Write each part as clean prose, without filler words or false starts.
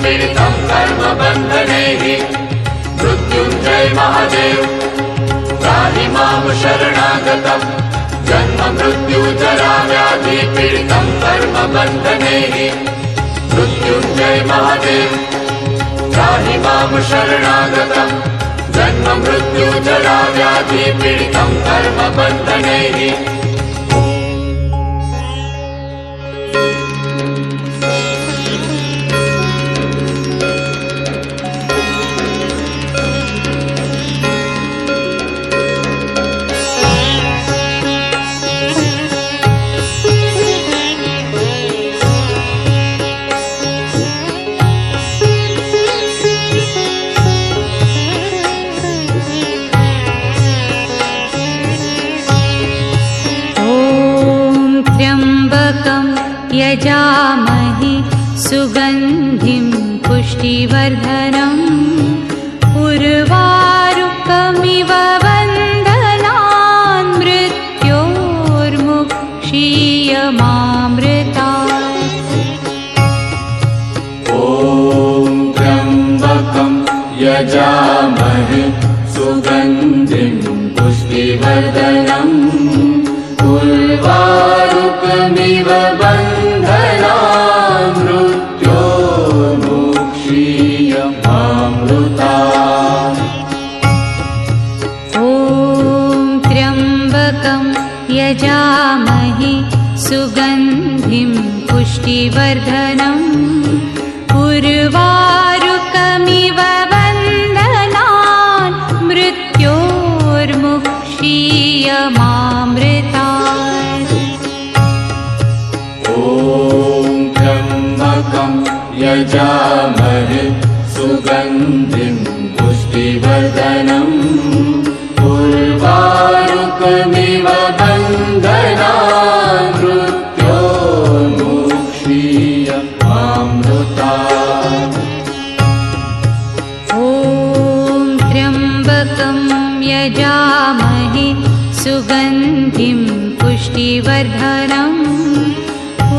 पीडितं कर्मबन्धनैः। मृत्युञ्जय महादेव त्राहि मां शरणागतं जन्म मृत्यु जरा व्याधि पीडितं कर्मबन्धनैः। मृत्युञ्जय महादेव त्राहि मां शरणागतं जन्म मृत्यु जरा व्याधि पीडितं कर्मबन्धनैः। यजामहे सुगन्धिं पुष्टिवर्धनम् उर्वारुकमिव बन्धनान् मृत्योर्मुक्षीयमामृतात्। ॐ त्र्यम्बकं यजामहे सुगन्धिं पुष्टिवर्धनम् उर्वारुकमिव बन्धनान् मृत्योर्मुक्षीयमामृतात्। ॐ त्र्यम्बकं यजामहे सुगन्धिं पुष्टिवर्धनम् उर्वारुकमिव बन्धनान् मृत्योर्मुक्षीयमामृतात्। ॐ त्र्यम्बकं यजामहे सुगन्धिं पुष्टिवर्धनम् उर्वारुकमिव बन्धनान् मृत्योर्मुक्षीयमामृतात्। ॐ त्र्यम्बकं यजामहे सुगन्धिं पुष्टिवर्धनम्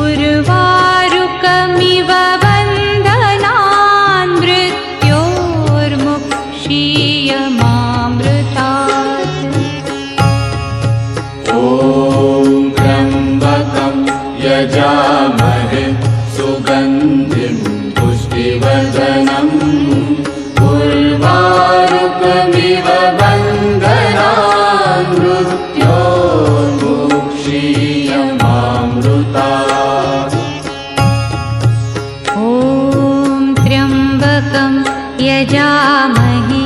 उर्वारुकमिव बन्धनान् मृत्योर्मुक्षीयमामृतात्। ॐ त्र्यम्बकं यजामहे सुगन्धिं पुष्टिवर्धनम् उर्वारुकमिव बन्धनान् मृत्योर्मुक्षीयमामृतात्। ॐ त्र्यम्बकं यजामहे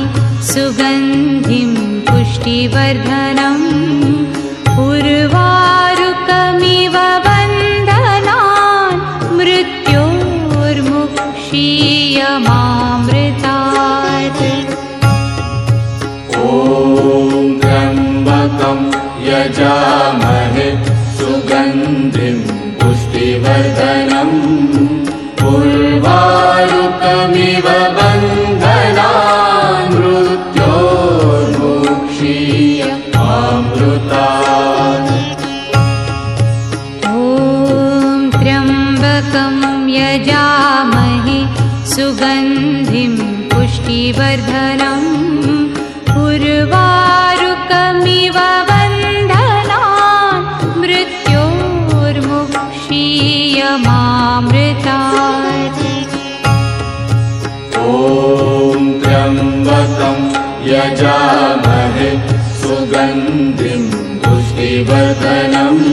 सुगन्धिं पुष्टिवर्धनम् उर्वारुकमिव बन्धनान् मृत्योर्मुक्षीयमामृतात्। ॐ त्र्यम्बकं यजामहे सुगन्धिं पुष्टिवर्धनम् उर्वारुकमिव बन्धनान् मृत्योर्मुक्षीयमामृतात्। ॐ त्र्यम्बकं यजामहे सुगन्धिं पुष्टिवर्धनम् उर्वारुकमिव बन्धनान् मृत्योर्मुक्षीयमामृतात्। ॐ त्र्यम्बकं यजामहे सुगन्धिं पुष्टिवर्धनम्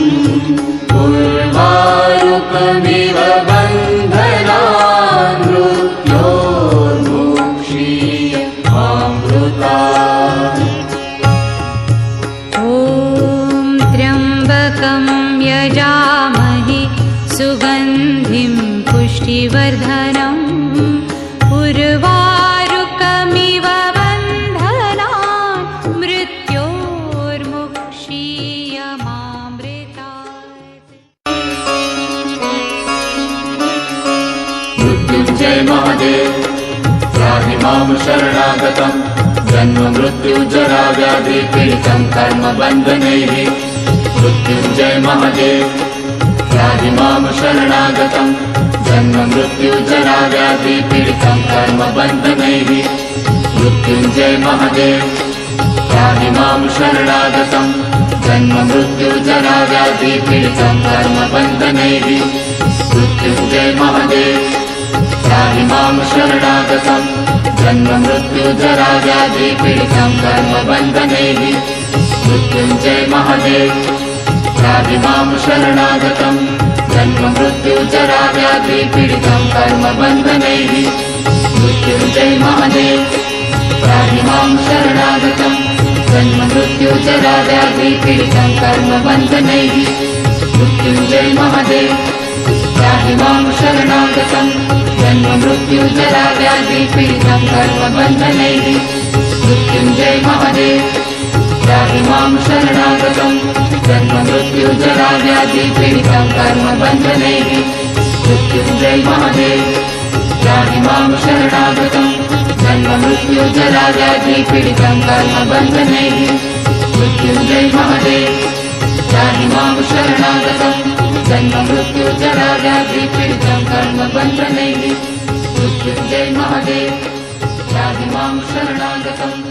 उर्वारुकमिव बन्धनान् मृत्योर्मुक्षीयमामृतात्। ॐ त्र्यम्बकं यजामहे सुगन्धिं पुष्टिवर्धनम् उर्वारुकमिव बन्धनान् मृत्योर्मुक्षीयमामृतात्। मृत्युञ्जय महादेव त्राहि मां शरणागतं जन्म मृत्यु जरा व्याधि पीडितं कर्मबन्धनैः। मृत्युञ्जय महादेव त्राहि मां शरणागतं जन्म मृत्यु जरा व्याधि पीडितं कर्मबन्धनैः मृत्युञ्जय महादेव त्राहि मां शरणागतं जन्म मृत्यु जरा व्याधि पीडितं कर्मबन्धनैः मृत्युञ्जय महादेव त्राहि मां शरणागतं जन्म मृत्यु जरा व्याधि पीडितं कर्मबन्धनैः मृत्युञ्जय महादेव त्राहि मां शरणागतं जन्म मृत्यु जरा व्याधि पीडितं कर्मबन्धनैः मृत्युञ्जय महादेव त्राहि मां शरणागतं जन्म मृत्यु जरा व्याधि पीडितं कर्मबन्धनैः मृत्युञ्जय महादेव त्राहि मां शरणागतं जन्म मृत्यु जरा व्याधि पीडितं कर्मबन्धनैः मृत्युञ्जय महादेव त्राहि मां शरणागतं जन्म मृत्यु जरा व्याधि पीडितं कर्मबन्धनैः मृत्युञ्जय महादेव त्राहि मां शरणागतं जन्म मृत्यु जरा व्याधि पीडितं कर्मबन्धनैः मृत्युञ्जय महादेव त्राहि मां शरणागतं जन्म मृत्यु जरा व्याधि पीडितं कर्मबन्धनैः मृत्युञ्जय महादेव त्राहि मां शरणागतं